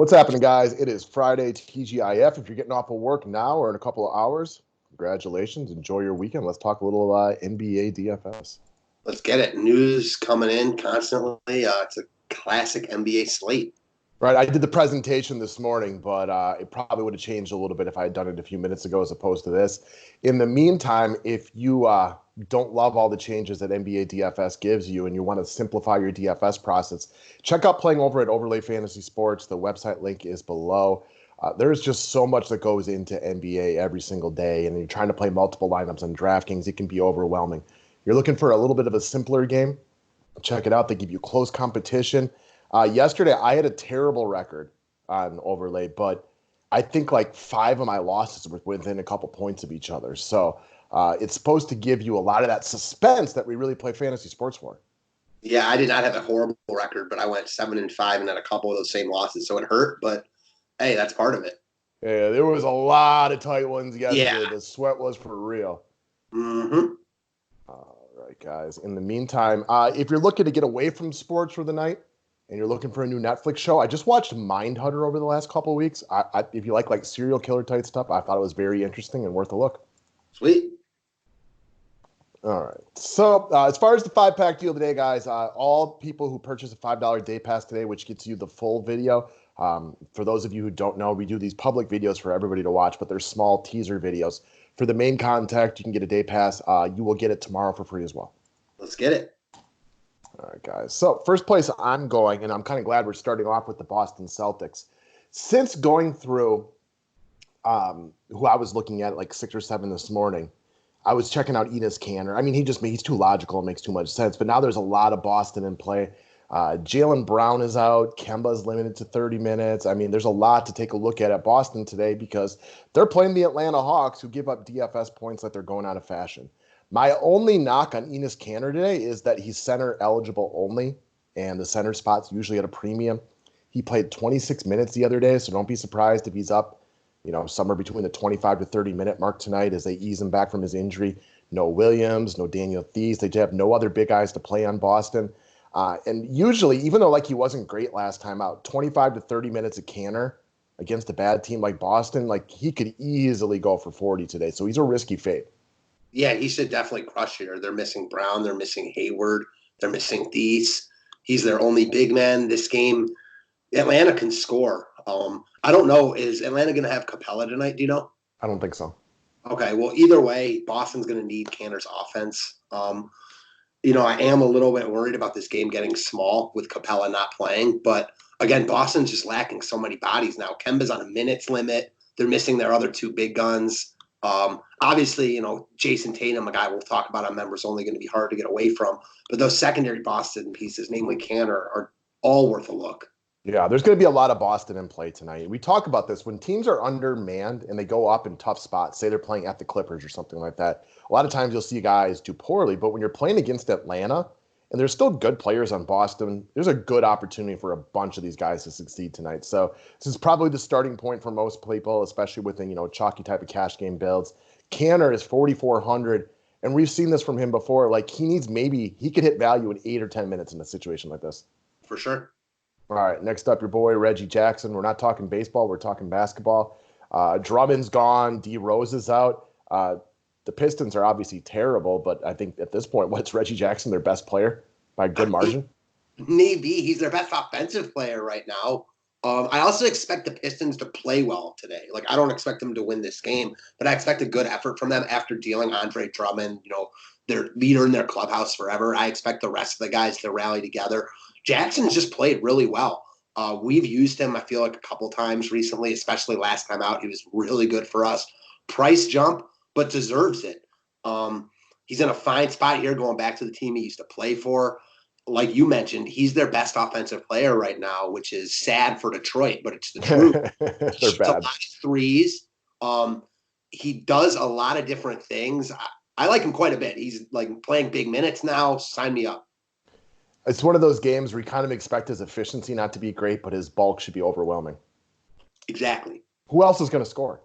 What's happening, guys? It is Friday, TGIF. If you're getting off of work now or in a couple of hours, congratulations. Enjoy your weekend. Let's talk a little NBA DFS. Let's get it. News coming in constantly. It's a classic NBA slate. Right, I did the presentation this morning, but it probably would have changed a little bit if I had done it a few minutes ago as opposed to this. In the meantime, if you don't love all the changes that NBA DFS gives you and you want to simplify your DFS process, check out playing over at Overlay Fantasy Sports. The website link is below. There's just so much that goes into NBA every single day, and you're trying to play multiple lineups on DraftKings, it can be overwhelming. You're looking for a little bit of a simpler game, check it out. They give you close competition. Yesterday, I had a terrible record on Overlay, but I think like 5 of my losses were within a couple points of each other. So it's supposed to give you a lot of that suspense that we really play fantasy sports for. Yeah, I did not have a horrible record, but I went 7-5 and had a couple of those same losses, so it hurt. But hey, that's part of it. Yeah, there was a lot of tight ones yesterday. Yeah. The sweat was for real. Mm-hmm. All right, guys. In the meantime, if you're looking to get away from sports for the night, and you're looking for a new Netflix show, I just watched Mindhunter over the last couple of weeks. If you like serial killer type stuff, I thought it was very interesting and worth a look. Sweet. All right. So as far as the 5-pack deal today, guys, all people who purchase a $5 day pass today, which gets you the full video. For those of you who don't know, we do these public videos for everybody to watch, but they're small teaser videos. For the main content, you can get a day pass. You will get it tomorrow for free as well. Let's get it. All right, guys. So first place I'm going, and I'm kind of glad we're starting off with the Boston Celtics. Since going through who I was looking at like 6 or 7 this morning, I was checking out ENES KANTER. I mean, he's too logical and makes too much sense. But now there's a lot of Boston in play. Jaylen Brown is out. Kemba's limited to 30 minutes. I mean, there's a lot to take a look at Boston today because they're playing the Atlanta Hawks, who give up DFS points like they're going out of fashion. My only knock on ENES KANTER today is that he's center eligible only, and the center spot's usually at a premium. He played 26 minutes the other day, so don't be surprised if he's up, somewhere between the 25 to 30 minute mark tonight as they ease him back from his injury. No Williams, no Daniel Theis. They have no other big guys to play on Boston. And usually, even though he wasn't great last time out, 25 to 30 minutes of KANTER against a bad team like Boston, he could easily go for 40 today. So he's a risky fade. Yeah, he should definitely crush here. They're missing Brown. They're missing Hayward. They're missing Theis. He's their only big man this game. Atlanta can score. I don't know. Is Atlanta going to have Capella tonight? Do you know? I don't think so. Okay, well, either way, Boston's going to need KANTER's offense. I am a little bit worried about this game getting small with Capella not playing. But, again, Boston's just lacking so many bodies now. Kemba's on a minutes limit. They're missing their other 2 big guns. Obviously, Jason Tatum, a guy we'll talk about on members, only going to be hard to get away from. But those secondary Boston pieces, namely KANTER, are all worth a look. Yeah, there's going to be a lot of Boston in play tonight. We talk about this when teams are undermanned and they go up in tough spots, say they're playing at the Clippers or something like that. A lot of times you'll see guys do poorly, but when you're playing against Atlanta and there's still good players on Boston, there's a good opportunity for a bunch of these guys to succeed tonight. So this is probably the starting point for most people, especially within, chalky type of cash game builds. KANTER is 4,400, and we've seen this from him before. He could hit value in 8 or 10 minutes in a situation like this. For sure. All right, next up, your boy, Reggie Jackson. We're not talking baseball. We're talking basketball. Drummond's gone. D. Rose is out. The Pistons are obviously terrible, but I think at this point, what's Reggie Jackson, their best player by a good margin? Maybe. He's their best offensive player right now. I also expect the Pistons to play well today. I don't expect them to win this game, but I expect a good effort from them after dealing Andre Drummond, their leader in their clubhouse forever. I expect the rest of the guys to rally together. Jackson's just played really well. We've used him, I feel like, a couple times recently, especially last time out. He was really good for us. Price jump, but deserves it. He's in a fine spot here going back to the team he used to play for. Like you mentioned, he's their best offensive player right now, which is sad for Detroit, but it's the truth. They're bad. A lot of threes. He does a lot of different things. I like him quite a bit. He's playing big minutes now. Sign me up. It's one of those games where you kind of expect his efficiency not to be great, but his bulk should be overwhelming. Exactly. Who else is going to score?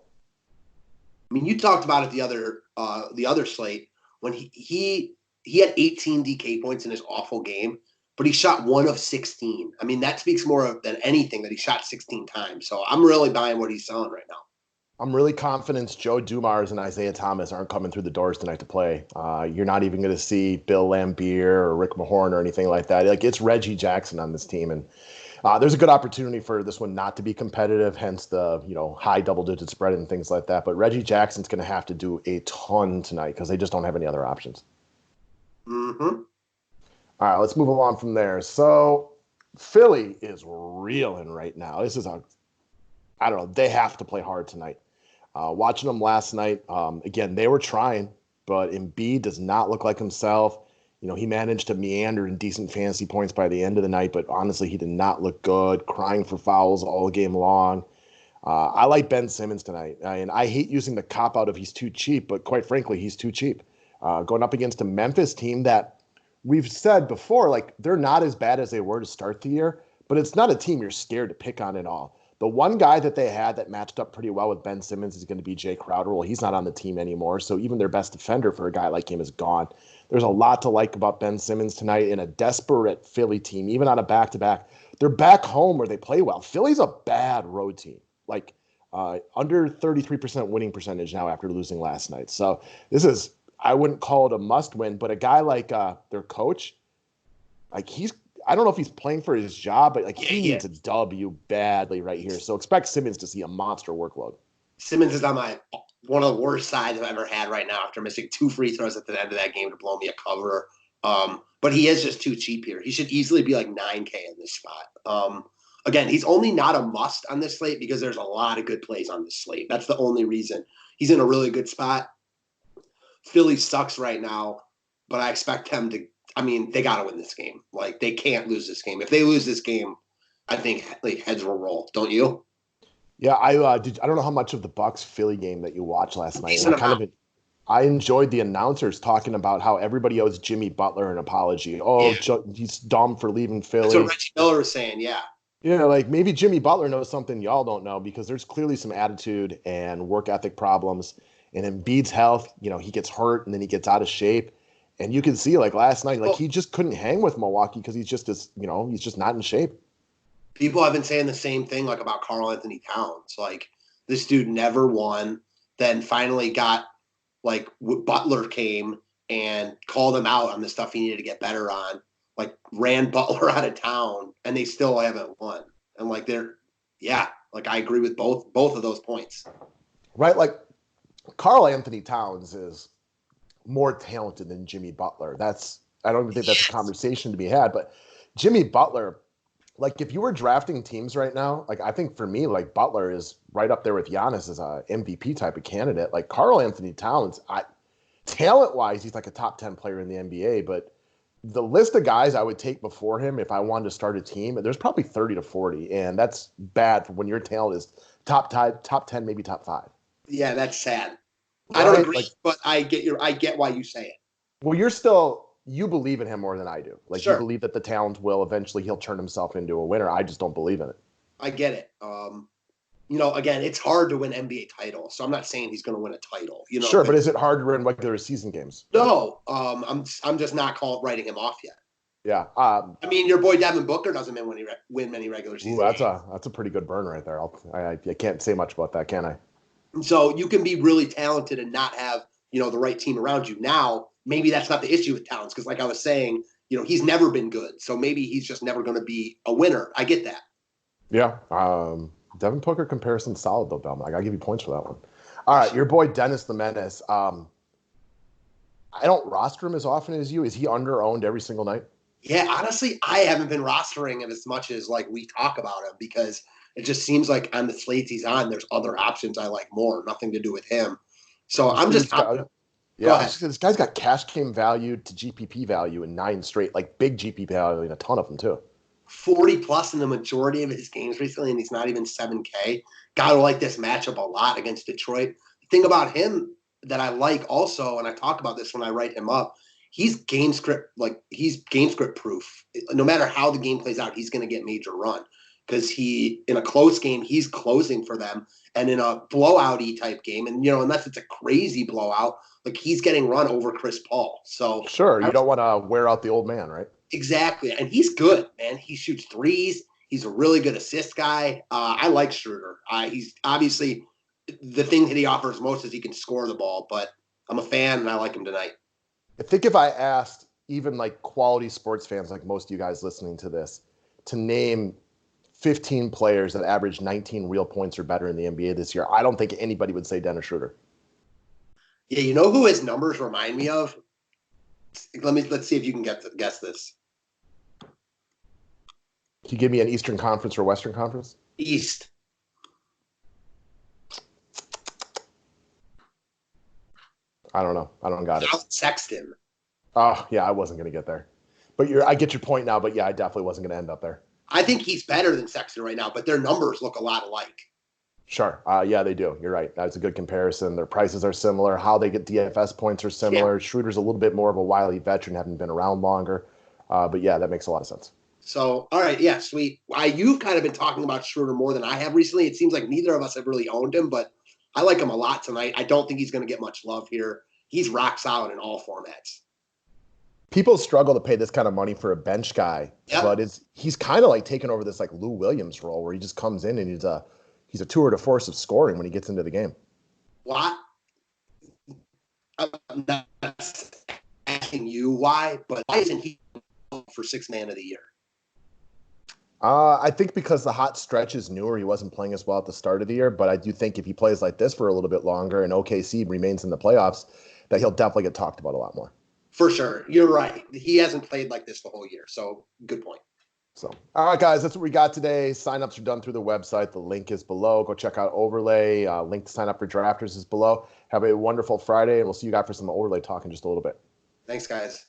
I mean, you talked about it the other slate when he had 18 DK points in his awful game. but he shot 1 of 16. I mean, that speaks more than anything that he shot 16 times. So I'm really buying what he's selling right now. I'm really confident Joe Dumars and Isaiah Thomas aren't coming through the doors tonight to play. You're not even going to see Bill Lambier or Rick Mahorn or anything like that. Like, it's Reggie Jackson on this team, and there's a good opportunity for this one not to be competitive, hence the high double-digit spread and things like that. But Reggie Jackson's going to have to do a ton tonight because they just don't have any other options. Mm-hmm. All right, let's move along from there. So Philly is reeling right now. This is I don't know, they have to play hard tonight. Watching them last night, again, they were trying, but Embiid does not look like himself. He managed to meander in decent fantasy points by the end of the night, but honestly, he did not look good, crying for fouls all game long. I like Ben Simmons tonight, and I hate using the cop-out of he's too cheap, but quite frankly, he's too cheap. Going up against a Memphis team that we've said before, like, they're not as bad as they were to start the year, but it's not a team you're scared to pick on at all. The one guy that they had that matched up pretty well with Ben Simmons is going to be Jay Crowder. Well, he's not on the team anymore, so even their best defender for a guy like him is gone. There's a lot to like about Ben Simmons tonight in a desperate Philly team, even on a back-to-back. They're back home where they play well. Philly's a bad road team, like under 33% winning percentage now after losing last night. So this is, I wouldn't call it a must-win, but a guy like their coach, like I don't know if he's playing for his job, but like he needs a W badly right here. So expect Simmons to see a monster workload. Simmons is on one of the worst sides I've ever had right now after missing 2 free throws at the end of that game to blow me a cover. But he is just too cheap here. He should easily be like 9K in this spot. Again, he's only not a must on this slate because there's a lot of good plays on this slate. That's the only reason. He's in a really good spot. Philly sucks right now, but I expect them to, they got to win this game. Like, they can't lose this game. If they lose this game, I think like heads will roll. Don't you? Yeah, I don't know how much of the Bucks Philly game that you watched last night. I enjoyed the announcers talking about how everybody owes Jimmy Butler an apology. He's dumb for leaving Philly. That's what Reggie Miller was saying. Yeah. Yeah, like maybe Jimmy Butler knows something y'all don't know because there's clearly some attitude and work ethic problems. And Embiid's health, he gets hurt and then he gets out of shape. And you can see, like, last night, he just couldn't hang with Milwaukee because he's just he's just not in shape. People have been saying the same thing, like, about Karl Anthony Towns. Like, this dude never won, then finally got, like, Butler came and called him out on the stuff he needed to get better on, like, ran Butler out of town, and they still haven't won. And, like, I agree with both of those points. Right, like, Karl Anthony Towns is more talented than Jimmy Butler. I don't even think that's a conversation to be had, but Jimmy Butler, like, if you were drafting teams right now, like, I think for me, like, Butler is right up there with Giannis as a MVP type of candidate. Like, Karl Anthony Towns, talent-wise, he's like a top 10 player in the NBA, but the list of guys I would take before him if I wanted to start a team, there's probably 30 to 40, and that's bad for when your talent is top 10, maybe top 5. Yeah, that's sad. Right? I don't agree, but I get why you say it. Well, you believe in him more than I do. Like, sure. You believe that the talent he'll turn himself into a winner. I just don't believe in it. I get it. Again, it's hard to win NBA titles, so I'm not saying he's going to win a title. Sure, but is it hard to win regular season games? No, I'm just not writing him off yet. Yeah. Your boy Devin Booker doesn't win many regular season games. That's a pretty good burn right there. I can't say much about that, can I? So you can be really talented and not have, the right team around you. Now, maybe that's not the issue with Towns because, like I was saying, he's never been good. So maybe he's just never going to be a winner. I get that. Yeah. Devin Booker comparison solid, though, Belmont. I got to give you points for that one. All right, your boy Dennis the Menace. I don't roster him as often as you. Is he under-owned every single night? Yeah, honestly, I haven't been rostering him as much as, like, we talk about him because – it just seems like on the slates he's on, there's other options I like more. Nothing to do with him. So I'm just this guy's got cash game value to GPP value in 9 straight, like big GPP value in a ton of them too. 40 plus in the majority of his games recently, and he's not even 7K. Gotta like this matchup a lot against Detroit. The thing about him that I like also, and I talk about this when I write him up, he's game script proof. No matter how the game plays out, he's going to get major run. Because in a close game, he's closing for them. And in a blowout-y type game, and, unless it's a crazy blowout, like, he's getting run over Chris Paul. So sure, you don't want to wear out the old man, right? Exactly. And he's good, man. He shoots threes. He's a really good assist guy. I like Schroeder. He's obviously the thing that he offers most is he can score the ball, but I'm a fan and I like him tonight. I think if I asked even like quality sports fans, like most of you guys listening to this, to name 15 players that averaged 19 real points or better in the NBA this year, I don't think anybody would say Dennis Schroeder. Yeah, you know who his numbers remind me of? Let's see if you can guess this. Can you give me an Eastern Conference or Western Conference? East. I don't know. I don't got it. Sexton. Oh, yeah, I wasn't going to get there. But I get your point now, but yeah, I definitely wasn't going to end up there. I think he's better than Sexton right now, but their numbers look a lot alike. Sure. Yeah, they do. You're right. That's a good comparison. Their prices are similar. How they get DFS points are similar. Yeah. Schroeder's a little bit more of a wily veteran, having been around longer. But yeah, that makes a lot of sense. So, all right. Yeah, sweet. You've kind of been talking about Schroeder more than I have recently. It seems like neither of us have really owned him, but I like him a lot tonight. I don't think he's going to get much love here. He's rock solid in all formats. People struggle to pay this kind of money for a bench guy, but he's kind of like taking over this like Lou Williams role where he just comes in and he's a tour de force of scoring when he gets into the game. What? I'm not asking you why, but why isn't he for sixth man of the year? I think because the hot stretch is newer. He wasn't playing as well at the start of the year, but I do think if he plays like this for a little bit longer and OKC remains in the playoffs, that he'll definitely get talked about a lot more. For sure. You're right. He hasn't played like this the whole year. So good point. So, all right, guys, that's what we got today. Signups are done through the website. The link is below. Go check out Overlay. Link to sign up for Drafters is below. Have a wonderful Friday, and we'll see you guys for some Overlay talk in just a little bit. Thanks, guys.